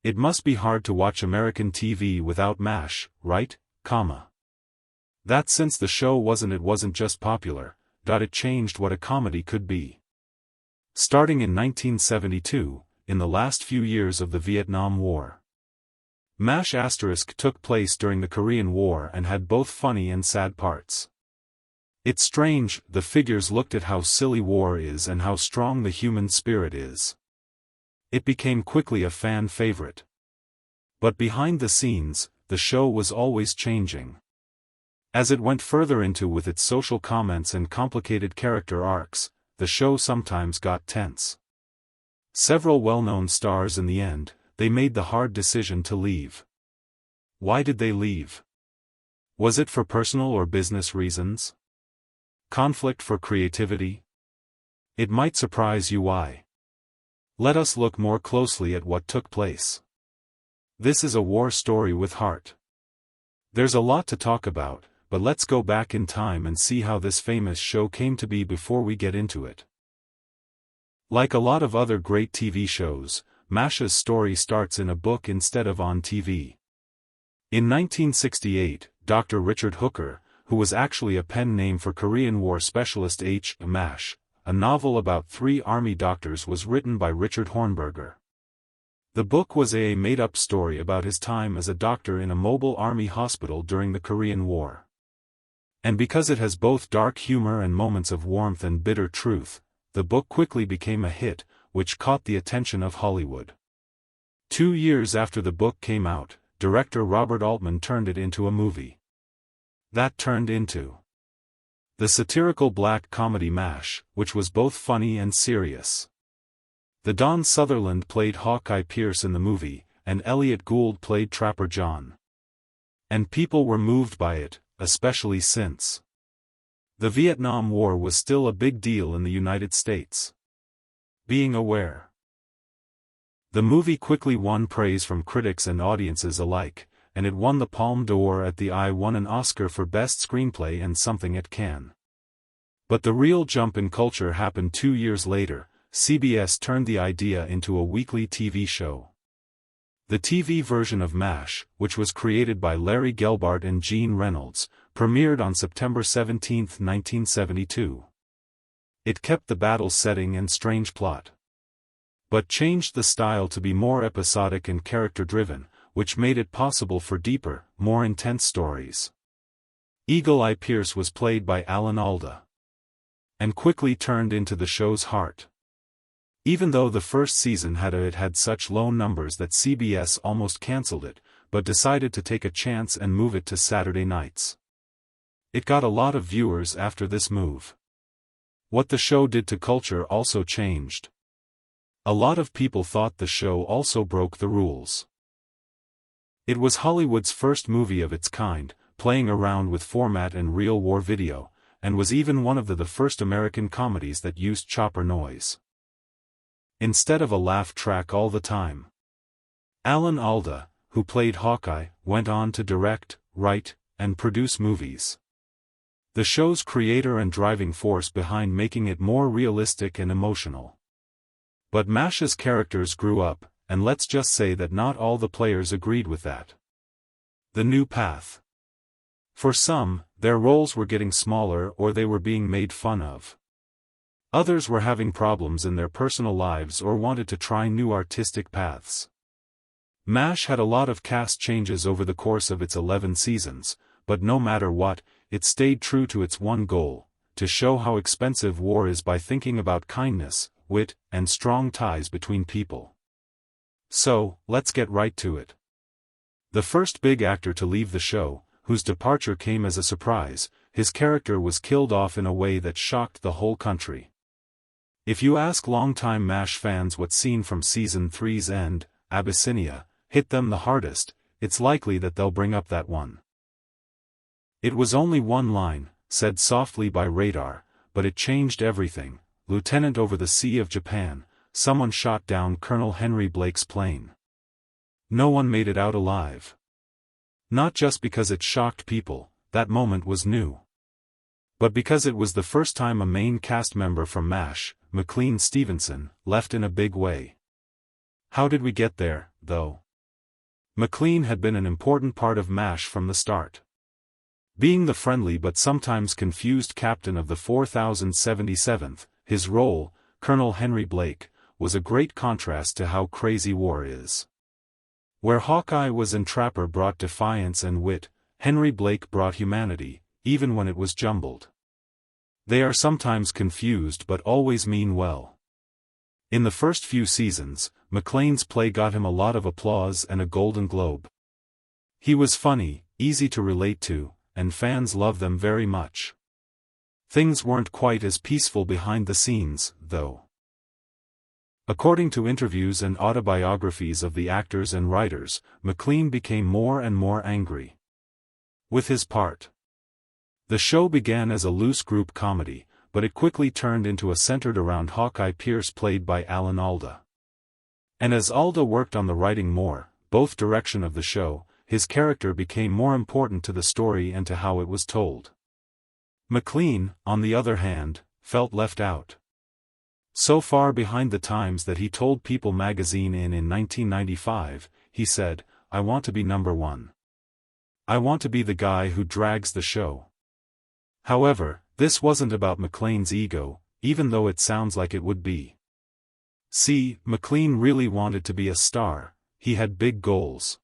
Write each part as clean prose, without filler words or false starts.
It must be hard to watch American TV without MASH, right, That since the show wasn't just popular, it changed what a comedy could be. Starting in 1972, in the last few years of the Vietnam War. MASH * took place during the Korean War and had both funny and sad parts. It's strange, the figures looked at how silly war is and how strong the human spirit is. It became quickly a fan favorite. But behind the scenes, the show was always changing. As it went further into with its social comments and complicated character arcs, the show sometimes got tense. Several well-known stars in the end, they made the hard decision to leave. Why did they leave? Was it for personal or business reasons? Conflict for creativity? It might surprise you why. Let us look more closely at what took place. This is a war story with heart. There's a lot to talk about, but let's go back in time and see how this famous show came to be before we get into it. Like a lot of other great TV shows, MASH's story starts in a book instead of on TV. In 1968, Dr. Richard Hooker, who was actually a pen name for Korean War specialist MASH, a novel about 3 army doctors was written by Richard Hornberger. The book was a made-up story about his time as a doctor in a mobile army hospital during the Korean War. And because it has both dark humor and moments of warmth and bitter truth, the book quickly became a hit, which caught the attention of Hollywood. 2 years after the book came out, director Robert Altman turned it into a movie. That turned into the satirical black comedy MASH, which was both funny and serious. The Don Sutherland played Hawkeye Pierce in the movie, and Elliot Gould played Trapper John. And people were moved by it, especially since the Vietnam War was still a big deal in the United States. Being aware. The movie quickly won praise from critics and audiences alike, and it won the Palme d'Or at the Eye, won an Oscar for Best Screenplay and something at Cannes. But the real jump in culture happened 2 years later. CBS turned the idea into a weekly TV show. The TV version of MASH, which was created by Larry Gelbart and Gene Reynolds, premiered on September 17, 1972. It kept the battle setting and strange plot, but changed the style to be more episodic and character-driven, which made it possible for deeper, more intense stories. Eagle Eye Pierce was played by Alan Alda, and quickly turned into the show's heart. Even though the first season had such low numbers that CBS almost cancelled it, but decided to take a chance and move it to Saturday nights. It got a lot of viewers after this move. What the show did to culture also changed. A lot of people thought the show also broke the rules. It was Hollywood's first movie of its kind, playing around with format and real war video, and was even one of the first American comedies that used chopper noise instead of a laugh track all the time. Alan Alda, who played Hawkeye, went on to direct, write, and produce movies. The show's creator and driving force behind making it more realistic and emotional. But MASH's characters grew up, and let's just say that not all the players agreed with that. The new path. For some, their roles were getting smaller or they were being made fun of. Others were having problems in their personal lives or wanted to try new artistic paths. MASH had a lot of cast changes over the course of its 11 seasons, but no matter what, it stayed true to its one goal, to show how expensive war is by thinking about kindness, wit, and strong ties between people. So, let's get right to it. The first big actor to leave the show, whose departure came as a surprise, his character was killed off in a way that shocked the whole country. If you ask longtime MASH fans what scene from Season 3's end, Abyssinia, hit them the hardest, it's likely that they'll bring up that one. It was only one line, said softly by Radar, but it changed everything. Lieutenant over the Sea of Japan, someone shot down Colonel Henry Blake's plane. No one made it out alive. Not just because it shocked people, that moment was new, but because it was the first time a main cast member from MASH, McLean Stevenson, left in a big way. How did we get there, though? McLean had been an important part of MASH from the start. Being the friendly but sometimes confused captain of the 4077th, his role, Colonel Henry Blake, was a great contrast to how crazy war is. Where Hawkeye was entrapper brought defiance and wit, Henry Blake brought humanity, even when it was jumbled. They are sometimes confused but always mean well. In the first few seasons, McLean's play got him a lot of applause and a Golden Globe. He was funny, easy to relate to, and fans loved them very much. Things weren't quite as peaceful behind the scenes, though. According to interviews and autobiographies of the actors and writers, McLean became more and more angry with his part. The show began as a loose group comedy, but it quickly turned into a centered around Hawkeye Pierce played by Alan Alda. And as Alda worked on the writing more, both direction of the show, his character became more important to the story and to how it was told. McLean, on the other hand, felt left out. So far behind the times that he told People magazine in 1995, he said, "I want to be number one. I want to be the guy who drags the show." However, this wasn't about McLean's ego, even though it sounds like it would be. See, McLean really wanted to be a star, he had big goals.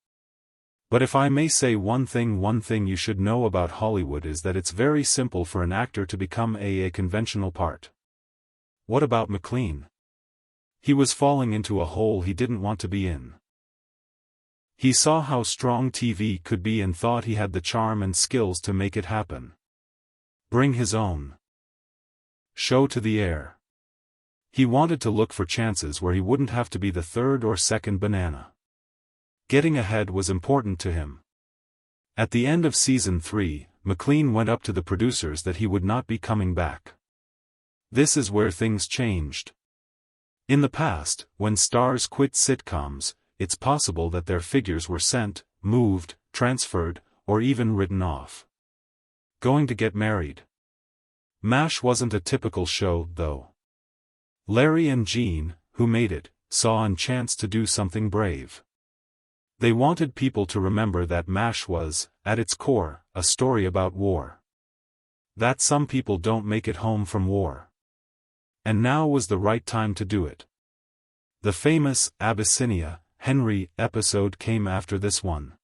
But if I may say one thing you should know about Hollywood is that it's very simple for an actor to become a conventional part. What about McLean? He was falling into a hole he didn't want to be in. He saw how strong TV could be and thought he had the charm and skills to make it happen. Bring his own show to the air. He wanted to look for chances where he wouldn't have to be the third or second banana. Getting ahead was important to him. At the end of season 3, McLean went up to the producers that he would not be coming back. This is where things changed. In the past, when stars quit sitcoms, it's possible that their figures were sent, moved, transferred, or even written off. Going to get married. MASH wasn't a typical show, though. Larry and Gene, who made it, saw a chance to do something brave. They wanted people to remember that MASH was, at its core, a story about war. That some people don't make it home from war. And now was the right time to do it. The famous Abyssinia, Henry episode came after this one.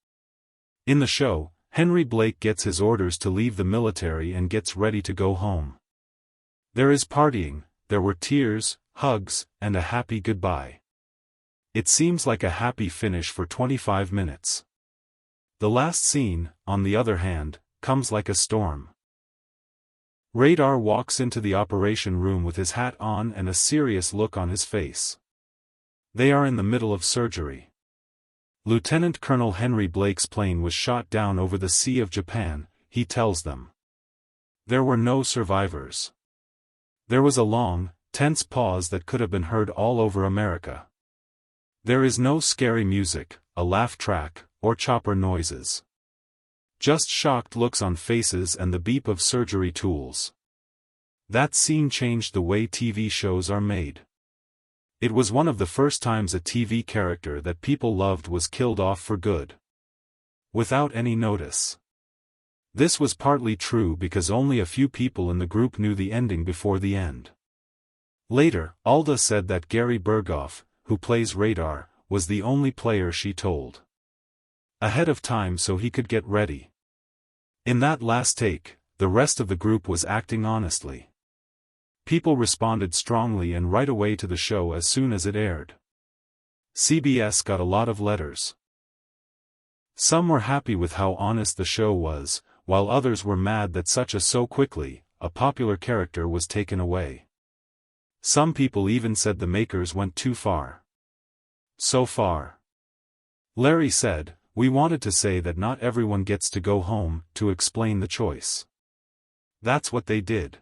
In the show, Henry Blake gets his orders to leave the military and gets ready to go home. There is partying, there were tears, hugs, and a happy goodbye. It seems like a happy finish for 25 minutes. The last scene, on the other hand, comes like a storm. Radar walks into the operation room with his hat on and a serious look on his face. They are in the middle of surgery. Lieutenant Colonel Henry Blake's plane was shot down over the Sea of Japan, he tells them. There were no survivors. There was a long, tense pause that could have been heard all over America. There is no scary music, a laugh track, or chopper noises. Just shocked looks on faces and the beep of surgery tools. That scene changed the way TV shows are made. It was one of the first times a TV character that people loved was killed off for good. Without any notice. This was partly true because only a few people in the group knew the ending before the end. Later, Alda said that Gary Burgoff, who plays Radar, was the only player she told ahead of time so he could get ready. In that last take, the rest of the group was acting honestly. People responded strongly and right away to the show as soon as it aired. CBS got a lot of letters. Some were happy with how honest the show was, while others were mad that so quickly, a popular character was taken away. Some people even said the makers went too far. So far. Larry said, "We wanted to say that not everyone gets to go home," to explain the choice. That's what they did.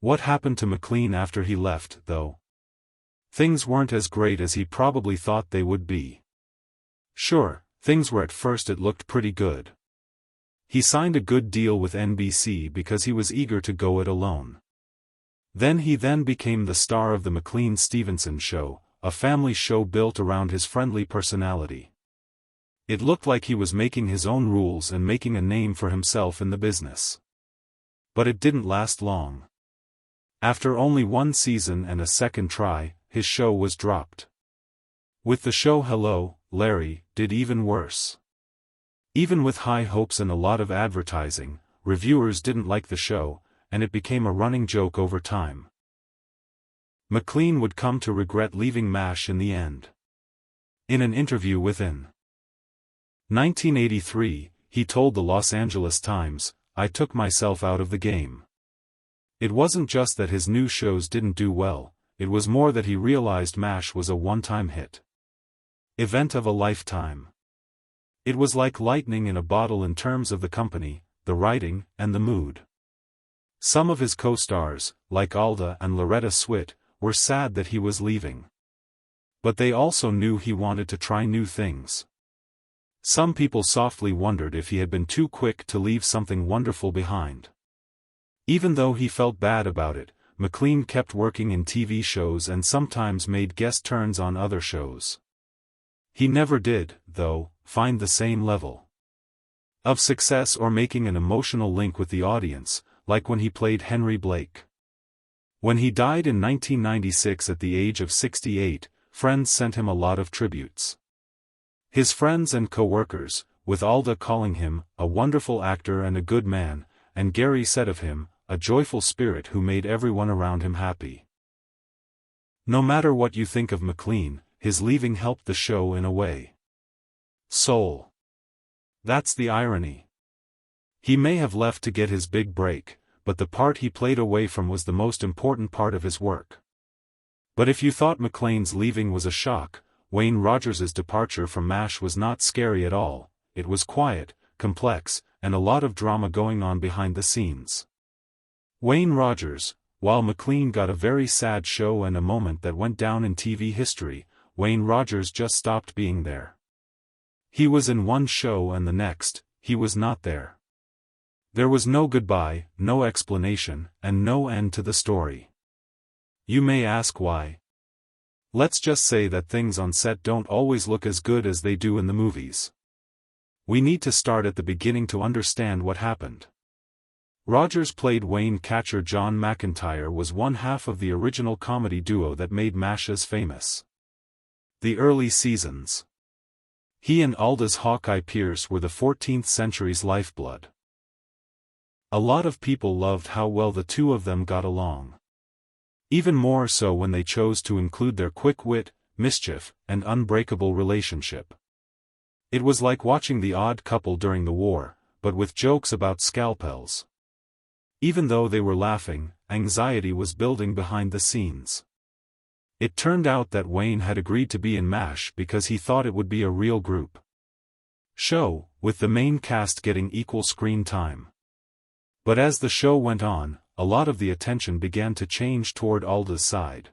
What happened to McLean after he left, though? Things weren't as great as he probably thought they would be. Sure, things were at first. It looked pretty good. He signed a good deal with NBC because he was eager to go it alone. Then he became the star of the McLean Stevenson Show, a family show built around his friendly personality. It looked like he was making his own rules and making a name for himself in the business. But it didn't last long. After only one season and a second try, his show was dropped. With the show Hello, Larry did even worse. Even with high hopes and a lot of advertising, reviewers didn't like the show, and it became a running joke over time. McLean would come to regret leaving MASH in the end. In an interview within 1983, he told the Los Angeles Times, "I took myself out of the game." It wasn't just that his new shows didn't do well, it was more that he realized MASH was a one-time hit. Event of a lifetime. It was like lightning in a bottle in terms of the company, the writing, and the mood. Some of his co-stars, like Alda and Loretta Swit, were sad that he was leaving. But they also knew he wanted to try new things. Some people softly wondered if he had been too quick to leave something wonderful behind. Even though he felt bad about it, McLean kept working in TV shows and sometimes made guest turns on other shows. He never did, though, find the same level of success or making an emotional link with the audience, like when he played Henry Blake. When he died in 1996 at the age of 68, friends sent him a lot of tributes. His friends and co-workers, with Alda calling him a wonderful actor and a good man, and Gary said of him, a joyful spirit who made everyone around him happy. No matter what you think of McLean, his leaving helped the show in a way. Soul. That's the irony. He may have left to get his big break, but the part he played away from was the most important part of his work. But if you thought McLean's leaving was a shock, Wayne Rogers's departure from MASH was not scary at all. It was quiet, complex, and a lot of drama going on behind the scenes. Wayne Rogers, while McLean got a very sad show and a moment that went down in TV history, Wayne Rogers just stopped being there. He was in one show and the next, he was not there. There was no goodbye, no explanation, and no end to the story. You may ask why. Let's just say that things on set don't always look as good as they do in the movies. We need to start at the beginning to understand what happened. Rogers played Wayne. Catcher John McIntyre was one half of the original comedy duo that made MASH famous. The early seasons. He and Alda's Hawkeye Pierce were the 14th century's lifeblood. A lot of people loved how well the two of them got along. Even more so when they chose to include their quick wit, mischief, and unbreakable relationship. It was like watching The Odd Couple during the war, but with jokes about scalpels. Even though they were laughing, anxiety was building behind the scenes. It turned out that Wayne had agreed to be in MASH because he thought it would be a real group show, with the main cast getting equal screen time. But as the show went on, a lot of the attention began to change toward Alda's side.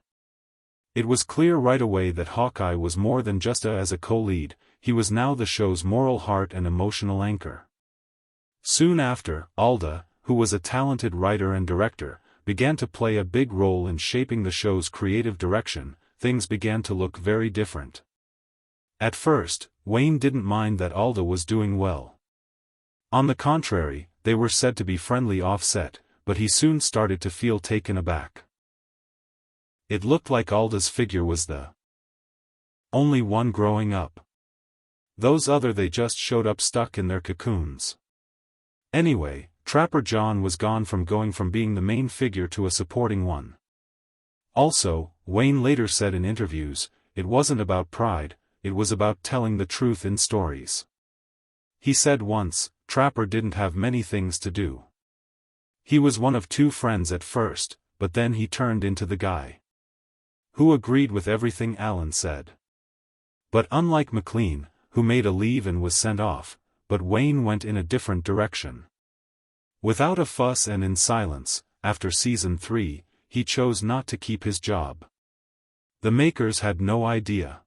It was clear right away that Hawkeye was more than just as a co-lead, he was now the show's moral heart and emotional anchor. Soon after, Alda, who was a talented writer and director, began to play a big role in shaping the show's creative direction. Things began to look very different. At first, Wayne didn't mind that Alda was doing well. On the contrary, they were said to be friendly off-set, but he soon started to feel taken aback. It looked like Alda's figure was the only one growing up. Those other they just showed up stuck in their cocoons. Anyway, Trapper John was gone from being the main figure to a supporting one. Also, Wayne later said in interviews, it wasn't about pride, it was about telling the truth in stories. He said once, Trapper didn't have many things to do. He was one of two friends at first, but then he turned into the guy who agreed with everything Alan said. But unlike McLean, who made a leave and was sent off, but Wayne went in a different direction. Without a fuss and in silence, after season 3, he chose not to keep his job. The makers had no idea.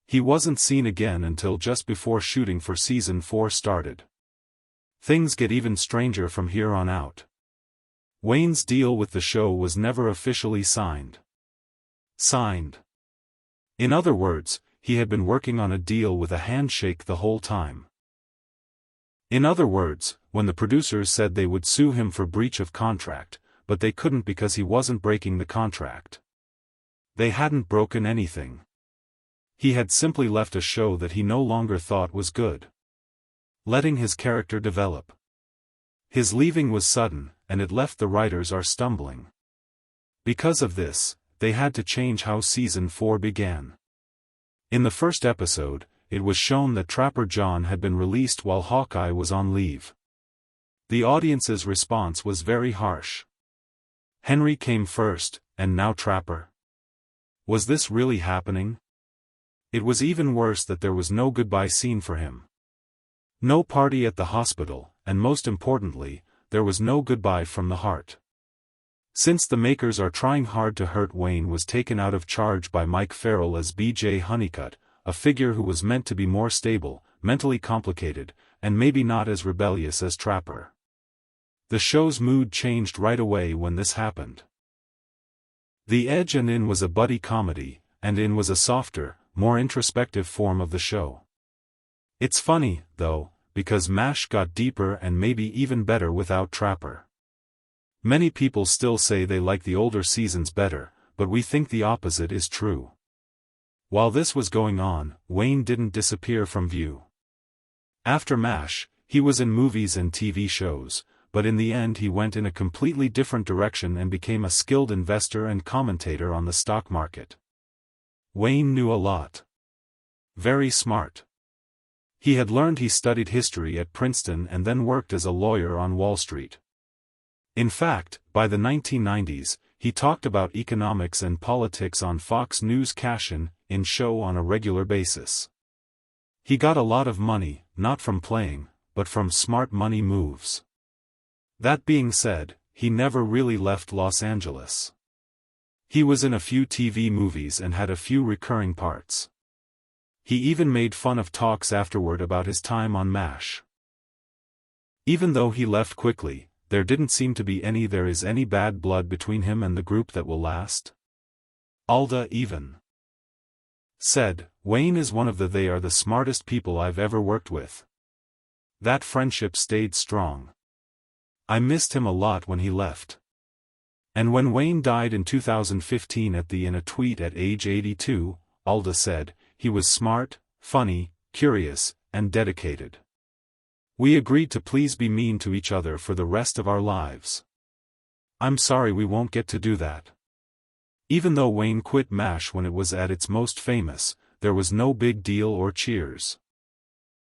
He wasn't seen again until just before shooting for season 4 started. Things get even stranger from here on out. Wayne's deal with the show was never officially signed. In other words, he had been working on a deal with a handshake the whole time. In other words, when the producers said they would sue him for breach of contract, but they couldn't because he wasn't breaking the contract. They hadn't broken anything. He had simply left a show that he no longer thought was good, letting his character develop. His leaving was sudden, and it left the writers are stumbling. Because of this, they had to change how season 4 began. In the first episode, it was shown that Trapper John had been released while Hawkeye was on leave. The audience's response was very harsh. Henry came first, and now Trapper? Was this really happening? It was even worse that there was no goodbye scene for him. No party at the hospital, and most importantly, there was no goodbye from the heart. Since the makers are trying hard to hurt Wayne was taken out of charge by Mike Farrell as B.J. Honeycutt, a figure who was meant to be more stable, mentally complicated, and maybe not as rebellious as Trapper. The show's mood changed right away when this happened. The Edge and In was a buddy comedy, and In was a softer, more introspective form of the show. It's funny, though, because MASH got deeper and maybe even better without Trapper. Many people still say they like the older seasons better, but we think the opposite is true. While this was going on, Wayne didn't disappear from view. After MASH, he was in movies and TV shows, but in the end he went in a completely different direction and became a skilled investor and commentator on the stock market. Wayne knew a lot. Very smart. He studied history at Princeton and then worked as a lawyer on Wall Street. In fact, by the 1990s, he talked about economics and politics on Fox News' Cash-In show on a regular basis. He got a lot of money, not from playing, but from smart money moves. That being said, he never really left Los Angeles. He was in a few TV movies and had a few recurring parts. He even made fun of talks afterward about his time on MASH. Even though he left quickly, there didn't seem to be any bad blood between him and the group that will last. Alda even said, Wayne is one of they are the smartest people I've ever worked with. That friendship stayed strong. I missed him a lot when he left. And when Wayne died in 2015 in a tweet at age 82, Alda said, he was smart, funny, curious, and dedicated. We agreed to please be mean to each other for the rest of our lives. I'm sorry we won't get to do that. Even though Wayne quit MASH when it was at its most famous, there was no big deal or cheers.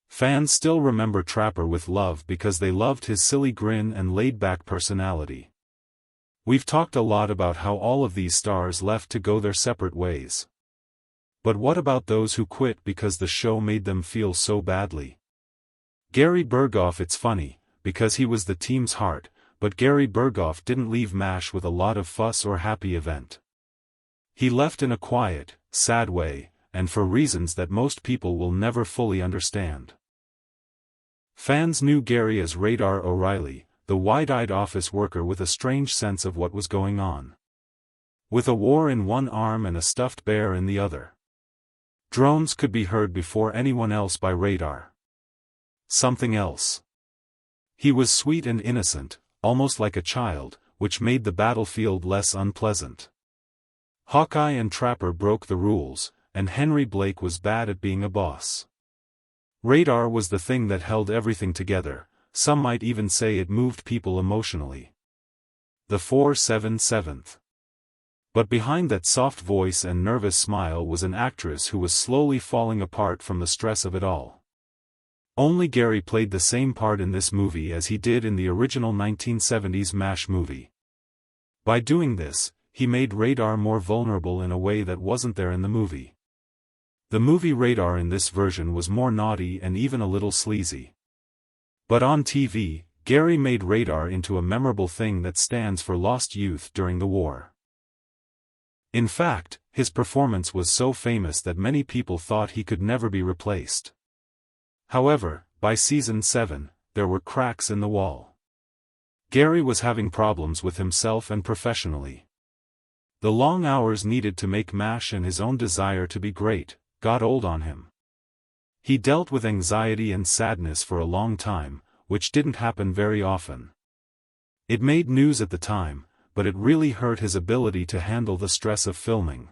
Fans still remember Trapper with love because they loved his silly grin and laid-back personality. We've talked a lot about how all of these stars left to go their separate ways. But what about those who quit because the show made them feel so badly? Gary Burgoff. It's funny, because he was the team's heart, but Gary Burgoff didn't leave MASH with a lot of fuss or happy event. He left in a quiet, sad way, and for reasons that most people will never fully understand. Fans knew Gary as Radar O'Reilly, the wide-eyed office worker with a strange sense of what was going on. With a war in one arm and a stuffed bear in the other. Drones could be heard before anyone else by Radar. Something else. He was sweet and innocent, almost like a child, which made the battlefield less unpleasant. Hawkeye and Trapper broke the rules, and Henry Blake was bad at being a boss. Radar was the thing that held everything together, some might even say it moved people emotionally. The 477th. But behind that soft voice and nervous smile was an actress who was slowly falling apart from the stress of it all. Only Gary played the same part in this movie as he did in the original 1970s MASH movie. By doing this, he made Radar more vulnerable in a way that wasn't there in the movie. The movie Radar in this version was more naughty and even a little sleazy. But on TV, Gary made Radar into a memorable thing that stands for lost youth during the war. In fact, his performance was so famous that many people thought he could never be replaced. However, by season 7, there were cracks in the wall. Gary was having problems with himself and professionally. The long hours needed to make MASH and his own desire to be great, got old on him. He dealt with anxiety and sadness for a long time, which didn't happen very often. It made news at the time, but it really hurt his ability to handle the stress of filming.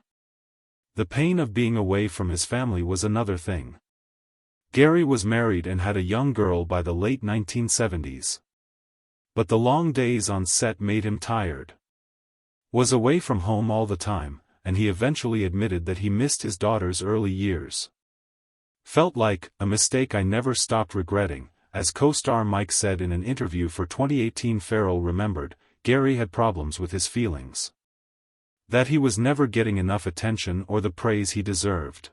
The pain of being away from his family was another thing. Gary was married and had a young girl by the late 1970s. But the long days on set made him tired. Was away from home all the time, and he eventually admitted that he missed his daughter's early years. Felt like a mistake I never stopped regretting, as co-star Mike said in an interview for 2018. Farrell remembered, Gary had problems with his feelings. That he was never getting enough attention or the praise he deserved.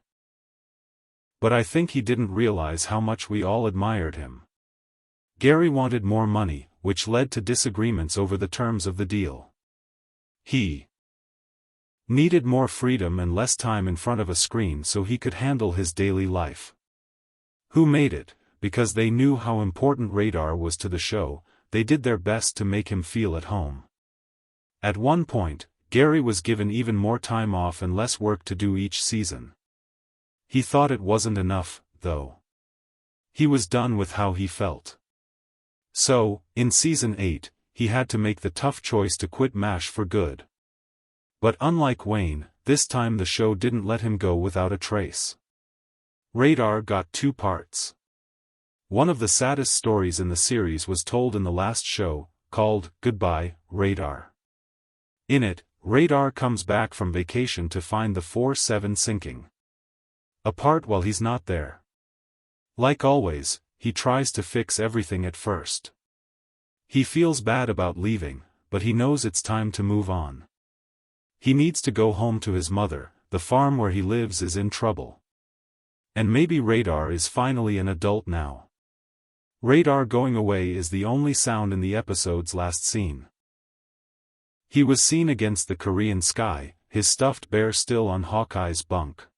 But I think he didn't realize how much we all admired him. Gary wanted more money, which led to disagreements over the terms of the deal. He needed more freedom and less time in front of a screen so he could handle his daily life. Who made it? Because they knew how important Radar was to the show, they did their best to make him feel at home. At one point, Gary was given even more time off and less work to do each season. He thought it wasn't enough, though. He was done with how he felt. So, in season 8, he had to make the tough choice to quit MASH for good. But unlike Wayne, this time the show didn't let him go without a trace. Radar got 2 parts. One of the saddest stories in the series was told in the last show, called Goodbye, Radar. In it, Radar comes back from vacation to find the 4-7 sinking apart while he's not there. Like always, he tries to fix everything at first. He feels bad about leaving, but he knows it's time to move on. He needs to go home to his mother, the farm where he lives is in trouble. And maybe Radar is finally an adult now. Radar going away is the only sound in the episode's last scene. He was seen against the Korean sky, his stuffed bear still on Hawkeye's bunk.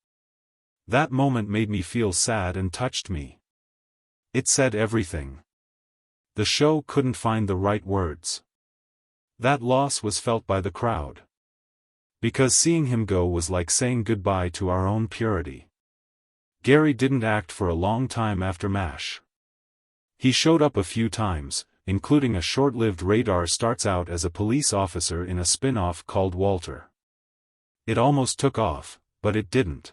That moment made me feel sad and touched me. It said everything. The show couldn't find the right words. That loss was felt by the crowd. Because seeing him go was like saying goodbye to our own purity. Gary didn't act for a long time after MASH. He showed up a few times, including a short-lived Radar starts out as a police officer in a spin-off called Walter. It almost took off, but it didn't.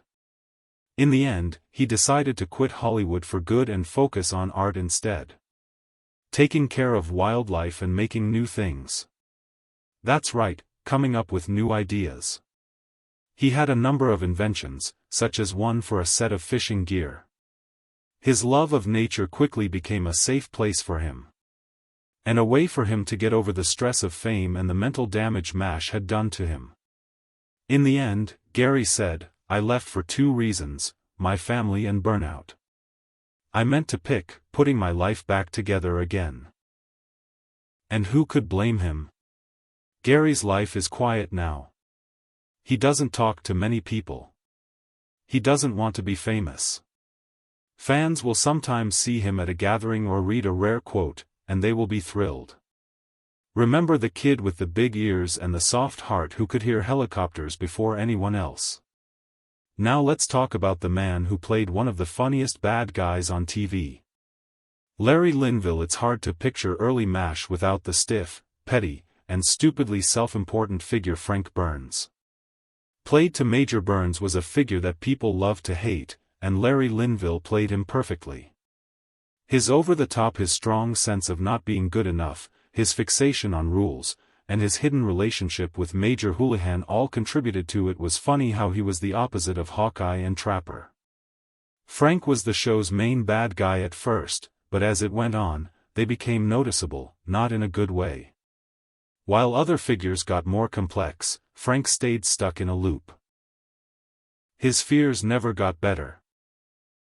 In the end, he decided to quit Hollywood for good and focus on art instead. Taking care of wildlife and making new things. That's right, coming up with new ideas. He had a number of inventions, such as one for a set of fishing gear. His love of nature quickly became a safe place for him. And a way for him to get over the stress of fame and the mental damage MASH had done to him. In the end, Gary said, I left for 2 reasons, my family and burnout. I meant to pick, putting my life back together again. And who could blame him? Gary's life is quiet now. He doesn't talk to many people. He doesn't want to be famous. Fans will sometimes see him at a gathering or read a rare quote, and they will be thrilled. Remember the kid with the big ears and the soft heart who could hear helicopters before anyone else. Now let's talk about the man who played one of the funniest bad guys on TV. Larry Linville. It's hard to picture early MASH without the stiff, petty, and stupidly self-important figure Frank Burns. Played to Major Burns was a figure that people loved to hate, and Larry Linville played him perfectly. His over-the-top, his strong sense of not being good enough, his fixation on rules, and his hidden relationship with Major Houlihan all contributed to it. Was funny how he was the opposite of Hawkeye and Trapper. Frank was the show's main bad guy at first, but as it went on, they became noticeable, not in a good way. While other figures got more complex, Frank stayed stuck in a loop. His fears never got better.